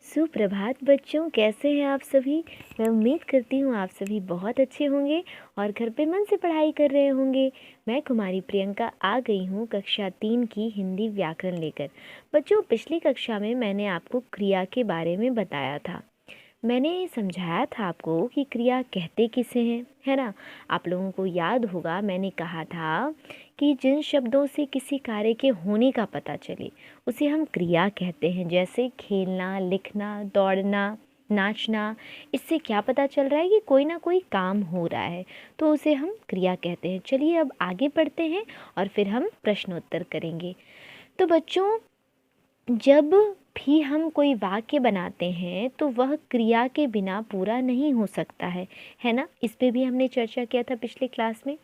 सुप्रभात बच्चों, कैसे हैं आप सभी। मैं उम्मीद करती हूँ आप सभी बहुत अच्छे होंगे और घर पे मन से पढ़ाई कर रहे होंगे। मैं कुमारी प्रियंका आ गई हूँ कक्षा 3 की हिंदी व्याकरण लेकर। बच्चों, पिछली कक्षा में मैंने आपको क्रिया के बारे में बताया था। मैंने समझाया था आपको कि क्रिया कहते किसे हैं, है ना। आप लोगों को याद होगा, मैंने कहा था कि जिन शब्दों से किसी कार्य के होने का पता चले उसे हम क्रिया कहते हैं। जैसे खेलना, लिखना, दौड़ना, नाचना। इससे क्या पता चल रहा है कि कोई ना कोई काम हो रहा है, तो उसे हम क्रिया कहते हैं। चलिए अब आगे बढ़ते हैं और फिर हम प्रश्नोत्तर करेंगे। तो बच्चों, जब भी हम कोई वाक्य बनाते हैं तो वह क्रिया के बिना पूरा नहीं हो सकता है ना। इस पे भी हमने चर्चा किया था पिछले क्लास में।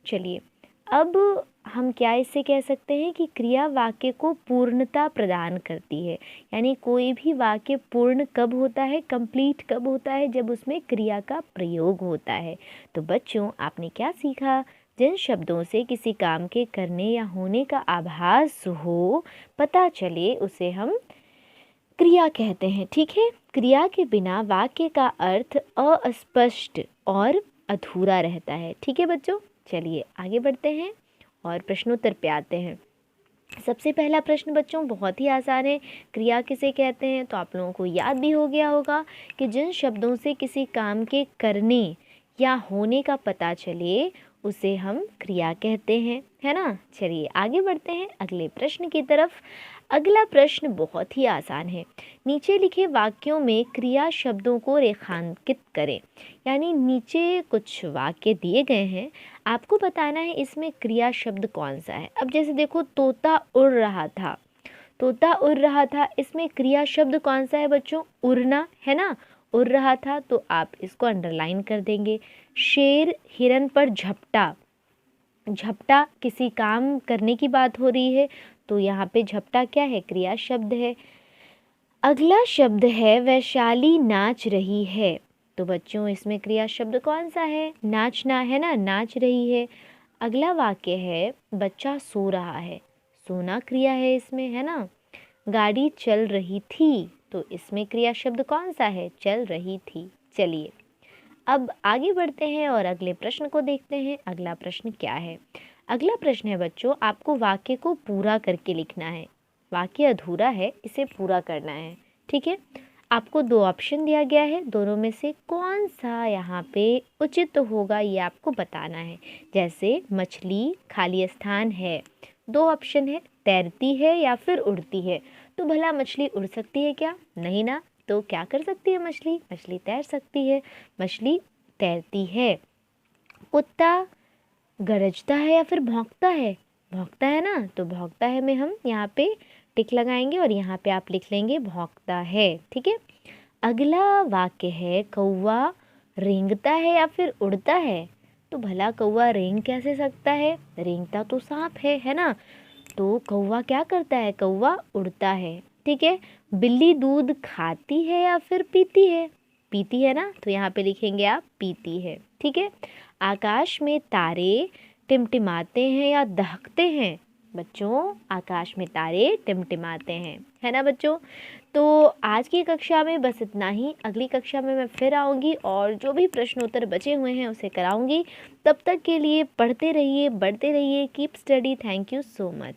चलिए अब हम क्या इससे कह सकते हैं कि क्रिया वाक्य को पूर्णता प्रदान करती है। यानी कोई भी वाक्य पूर्ण कब होता है, कंप्लीट कब होता है, जब उसमें क्रिया का प्रयोग होता है। तो बच्चों, आपने क्या सीखा। जिन शब्दों से किसी काम के करने या होने का आभास हो, पता चले, उसे हम क्रिया कहते हैं। ठीक है। क्रिया के बिना वाक्य का अर्थ अस्पष्ट और अधूरा रहता है। ठीक है बच्चों, चलिए आगे बढ़ते हैं और प्रश्नोत्तर पे आते हैं। सबसे पहला प्रश्न बच्चों बहुत ही आसान है। क्रिया किसे कहते हैं, तो आप लोगों को याद भी हो गया होगा कि जिन शब्दों से किसी काम के करने या होने का पता चले उसे हम क्रिया कहते हैं, है ना। चलिए आगे बढ़ते हैं अगले प्रश्न की तरफ। अगला प्रश्न बहुत ही आसान है। नीचे लिखे वाक्यों में क्रिया शब्दों को रेखांकित करें। यानी नीचे कुछ वाक्य दिए गए हैं, आपको बताना है इसमें क्रिया शब्द कौन सा है। अब जैसे देखो, तोता उड़ रहा था, तोता उड़ रहा था, इसमें क्रिया शब्द कौन सा है बच्चों, उड़ना, है ना। उड़ रहा था तो आप इसको अंडरलाइन कर देंगे। शेर हिरन पर झपटा, झपटा किसी काम करने की बात हो रही है, तो यहाँ पे झपटा क्या है, क्रिया शब्द है। अगला शब्द है वैशाली नाच रही है, तो बच्चों इसमें क्रिया शब्द कौन सा है, नाचना, है ना, नाच रही है। अगला वाक्य है बच्चा सो रहा है, सोना क्रिया है इसमें, है ना। गाड़ी चल रही थी, तो इसमें क्रिया शब्द कौन सा है, चल रही थी। चलिए अब आगे बढ़ते हैं और अगले प्रश्न को देखते हैं। अगला प्रश्न क्या है। अगला प्रश्न है बच्चों, आपको वाक्य को पूरा करके लिखना है। वाक्य अधूरा है, इसे पूरा करना है। ठीक है। आपको दो ऑप्शन दिया गया है, दोनों में से कौन सा यहाँ पे उचित होगा ये आपको बताना है। जैसे मछली खाली स्थान है, दो ऑप्शन है, तैरती है या फिर उड़ती है। तो भला मछली उड़ सकती है क्या, नहीं ना। तो क्या कर सकती है मछली, मछली तैर सकती है, मछली तैरती है। कुत्ता गरजता है या फिर भौंकता है, भौंकता है ना, तो भौंकता है में हम यहाँ पे टिक लगाएंगे और यहाँ पे आप लिख लेंगे भौंकता है। ठीक है। अगला वाक्य है कौवा रेंगता है या फिर उड़ता है। तो भला कौवा रेंग कैसे सकता है, रेंगता तो सांप है ना। तो कौवा क्या करता है, कौवा उड़ता है। ठीक है। बिल्ली दूध खाती है या फिर पीती है, पीती है ना, तो यहाँ पे लिखेंगे आप पीती है। ठीक है। आकाश में तारे टिमटिमाते हैं या दहकते हैं। बच्चों आकाश में तारे टिमटिमाते हैं, है ना बच्चों। तो आज की कक्षा में बस इतना ही। अगली कक्षा में मैं फिर आऊँगी और जो भी प्रश्नोत्तर बचे हुए हैं उसे कराऊँगी। तब तक के लिए पढ़ते रहिए, बढ़ते रहिए। Keep study. Thank you so much.